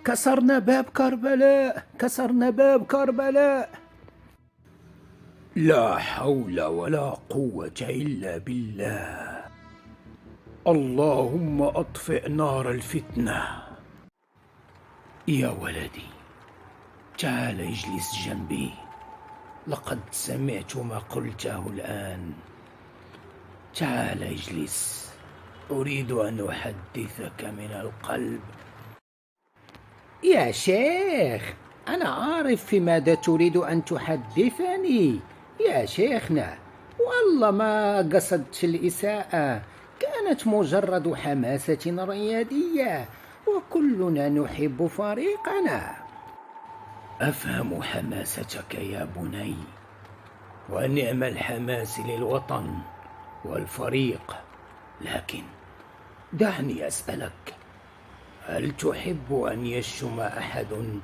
كسرنا باب كربلاء، كسرنا باب كربلاء. لا حول ولا قوة إلا بالله. اللهم أطفئ نار الفتنة. يا ولدي، تعال اجلس جنبي. لقد سمعت ما قلته الآن. تعال اجلس، أريد أن أحدثك من القلب. يا شيخ، أنا عارف في ماذا تريد أن تحدثني يا شيخنا. والله ما قصدت الإساءة، كانت مجرد حماسة رياضية، وكلنا نحب فريقنا. أفهم حماستك يا بني، ونعم الحماس للوطن والفريق، لكن دعني أسألك، هل تحب أن يشتم أحد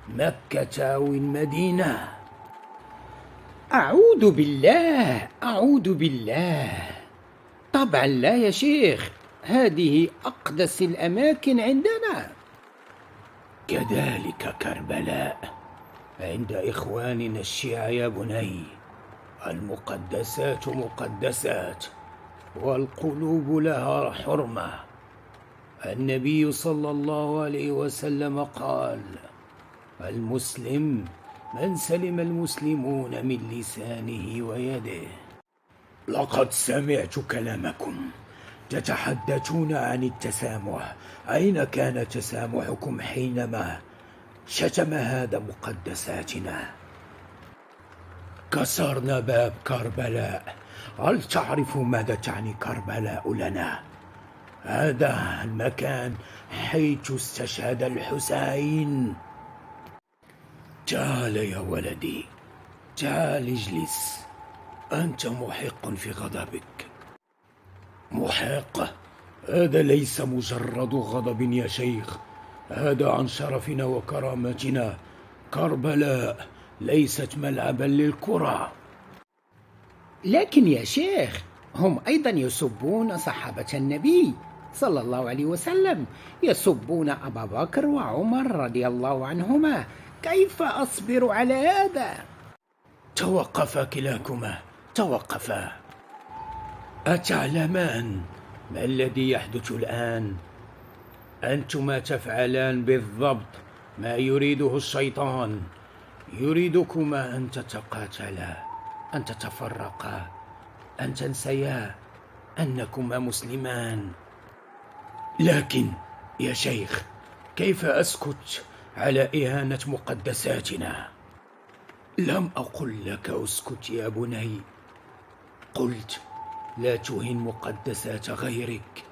مكة أو المدينة؟ أعوذ بالله، أعوذ بالله. طبعا لا يا شيخ، هذه أقدس الأماكن عندنا. كذلك كربلاء عند إخواننا الشيعة يا بني. المقدسات مقدسات، والقلوب لها حرمة. النبي صلى الله عليه وسلم قال: المسلم من سلم المسلمون من لسانه ويده. لقد سمعت كلامكم تتحدثون عن التسامح. أين كان تسامحكم حينما شتم هذا مقدساتنا؟ كسرنا باب كربلاء. هل تعرف ماذا تعني كربلاء لنا؟ هذا المكان حيث استشهد الحسين. تعال يا ولدي، تعال اجلس. أنت محق في غضبك. محق؟ هذا ليس مجرد غضب يا شيخ، هذا عن شرفنا وكرامتنا. كربلاء ليست ملعبا للكرة. لكن يا شيخ، هم أيضا يسبون صحابة النبي صلى الله عليه وسلم، يسبون أبا بكر وعمر رضي الله عنهما. كيف أصبر على هذا؟ توقفا كلاكما، توقفا. أتعلمان ما الذي يحدث الآن؟ أنتما تفعلان بالضبط ما يريده الشيطان. يريدكما أن تتقاتلا، أن تتفرقا، أن تنسيا أنكما مسلمان. لكن يا شيخ، كيف أسكت على إهانة مقدساتنا؟ لم أقل لك أسكت يا بني، قلت لا تهن مقدسات غيرك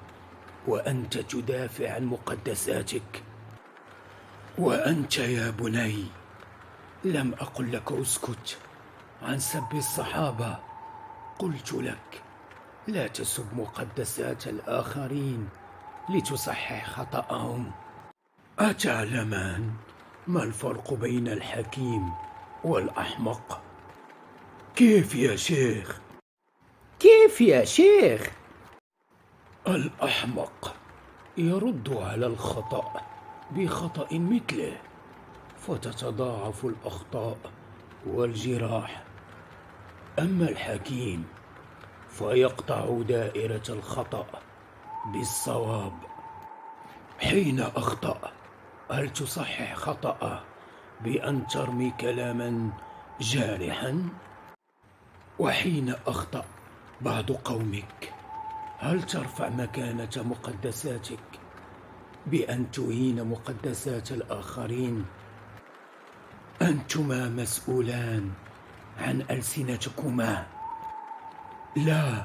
وأنت تدافع عن مقدساتك. وأنت يا بني، لم أقل لك أسكت عن سب الصحابة، قلت لك لا تسب مقدسات الآخرين لتصحح خطأهم. أتعلمان ما الفرق بين الحكيم والأحمق؟ كيف يا شيخ؟ كيف يا شيخ؟ الأحمق يرد على الخطأ بخطأ مثله، فتتضاعف الأخطاء والجراح. أما الحكيم فيقطع دائرة الخطأ بالصواب. حين أخطأ، هل تصحح خطأه بأن ترمي كلاما جارحا؟ وحين أخطأ بعض قومك، هل ترفع مكانة مقدساتك بأن تهين مقدسات الآخرين؟ أنتما مسؤولان عن ألسنتكما، لا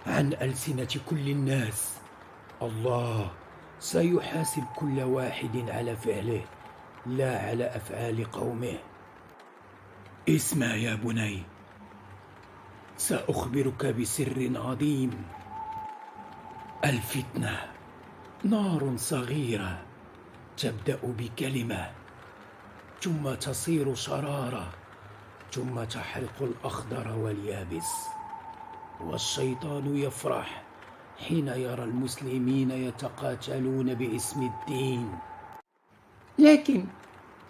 عن ألسنة كل الناس. الله سيحاسب كل واحد على فعله، لا على أفعال قومه. اسمع يا بني، سأخبرك بسر عظيم. الفتنة نار صغيرة تبدأ بكلمة، ثم تصير شرارة، ثم تحرق الأخضر واليابس. والشيطان يفرح حين يرى المسلمين يتقاتلون باسم الدين. لكن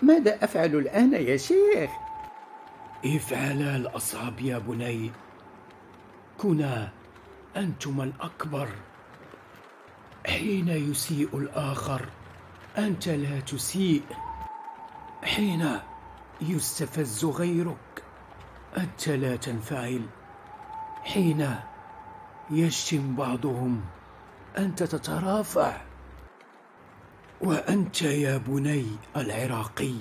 ماذا أفعل الآن يا شيخ؟ افعلا الأصعب يا بني. كنا أنتما الأكبر. حين يسيء الآخر أنت لا تسيء. حين يستفز غيرك أنت لا تنفعل. حين يشتم بعضهم أنت تترافع. وأنت يا بني العراقي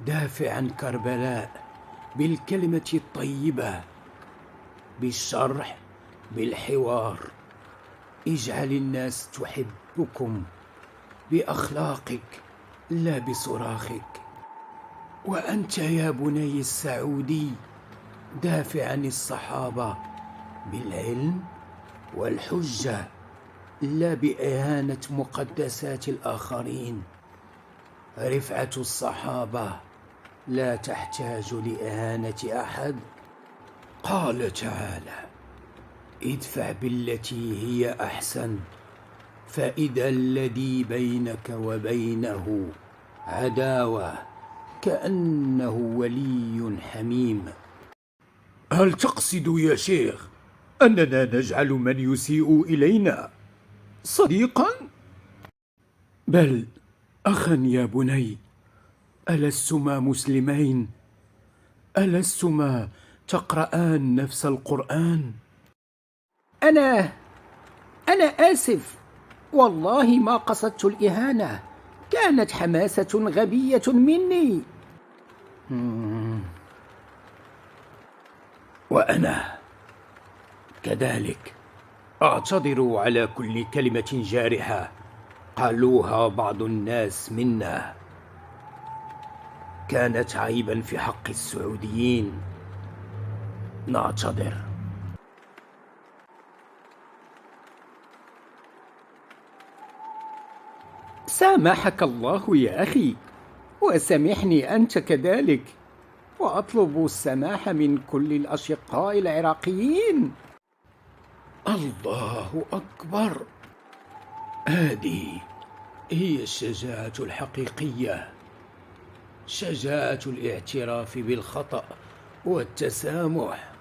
دافع عن كربلاء بالكلمة الطيبة، بالشرح، بالحوار. اجعل الناس تحبكم بأخلاقك لا بصراخك. وأنت يا بني السعودي دافع عن الصحابة بالعلم والحجة لا بإهانة مقدسات الآخرين. رفعة الصحابة لا تحتاج لإهانة أحد. قال تعالى: ادفع بالتي هي أحسن فإذا الذي بينك وبينه عداوة كأنه ولي حميم. هل تقصد يا شيخ أننا نجعل من يسيء إلينا صديقا؟ بل أخا يا بني. ألستما مسلمين؟ ألستما تقرآن نفس القرآن؟ أنا آسف، والله ما قصدت الإهانة، كانت حماسة غبية مني. وأنا كذلك أعتذر على كل كلمة جارحة قالوها بعض الناس منا. كانت عيبا في حق السعوديين. نعتذر. سامحك الله يا أخي، وسامحني أنت كذلك، وأطلب السماح من كل الأشقاء العراقيين. الله أكبر. هذه هي الشجاعة الحقيقية، شجاعة الاعتراف بالخطأ والتسامح.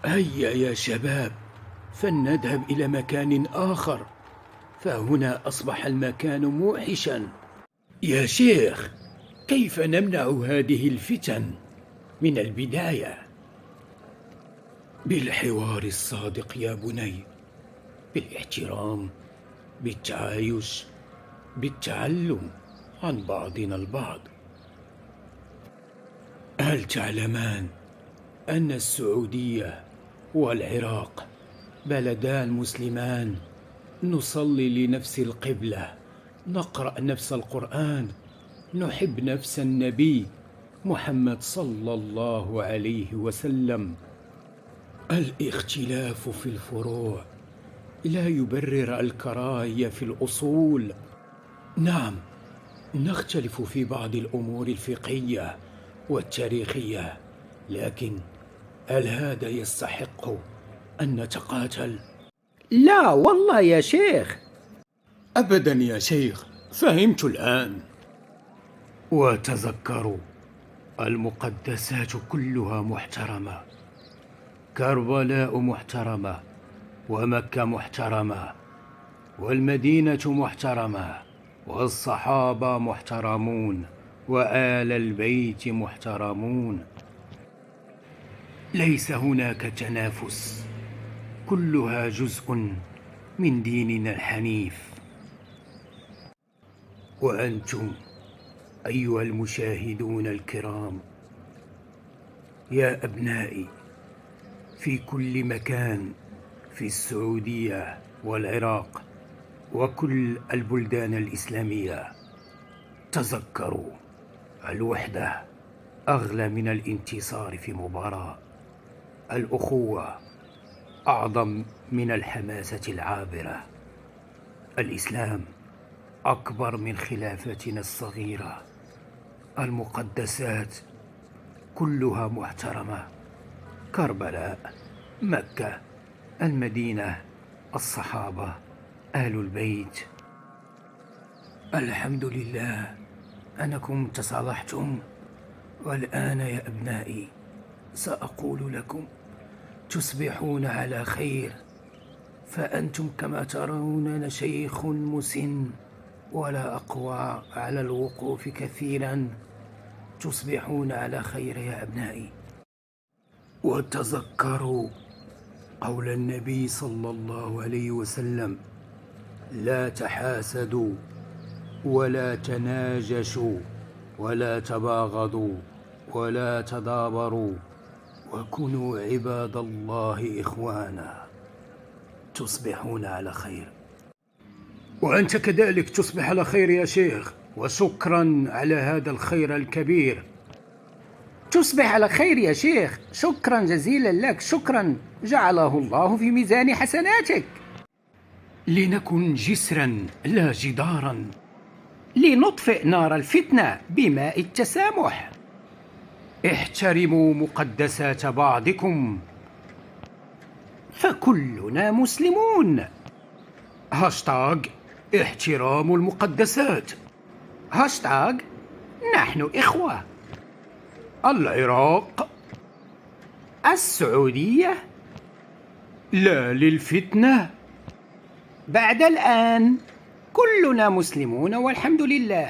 هيا يا شباب فلنذهب إلى مكان آخر، فهنا أصبح المكان موحشا. يا شيخ، كيف نمنع هذه الفتن من البداية؟ بالحوار الصادق يا بني، بالاحترام، بالتعايش، بالتعلم عن بعضنا البعض. هل تعلمان أن السعودية والعراق بلدان مسلمان؟ نصلي لنفس القبلة، نقرأ نفس القرآن، نحب نفس النبي محمد صلى الله عليه وسلم. الاختلاف في الفروع لا يبرر الكراهية في الأصول. نعم، نختلف في بعض الأمور الفقهية والتاريخية، لكن هل هذا يستحق أن نتقاتل؟ لا والله يا شيخ. أبدا يا شيخ، فهمت الآن. وتذكروا، المقدسات كلها محترمة. كربلاء محترمة، ومكة محترمة، والمدينة محترمة، والصحابة محترمون، وآل البيت محترمون. ليس هناك تنافس، كلها جزء من ديننا الحنيف. وأنتم أيها المشاهدون الكرام، يا أبنائي، في كل مكان في السعودية والعراق وكل البلدان الإسلامية، تذكروا، الوحدة أغلى من الانتصار في مباراة. الأخوة أعظم من الحماسة العابرة. الإسلام أكبر من خلافتنا الصغيرة. المقدسات كلها محترمة: كربلاء، مكة، المدينة، الصحابة، آل البيت. الحمد لله أنكم تصالحتم، والآن يا أبنائي سأقول لكم تصبحون على خير، فأنتم كما ترون أنا شيخ مسن ولا أقوى على الوقوف كثيرا. تصبحون على خير يا أبنائي. وتذكروا قول النبي صلى الله عليه وسلم: لا تحاسدوا ولا تناجشوا ولا تباغضوا ولا تدابروا، وكونوا عباد الله إخوانا. تصبحون على خير. وأنت كذلك تصبح على خير يا شيخ، وشكرا على هذا الخير الكبير. تصبح على خير يا شيخ، شكرا جزيلا لك، شكرا، جعله الله في ميزان حسناتك. لنكن جسرا لا جدارا، لنطفئ نار الفتنة بماء التسامح. احترموا مقدسات بعضكم، فكلنا مسلمون. هاشتاغ احترام المقدسات. هاشتاغ نحن إخوة. العراق، السعودية، لا للفتنة. بعد الآن كلنا مسلمون والحمد لله.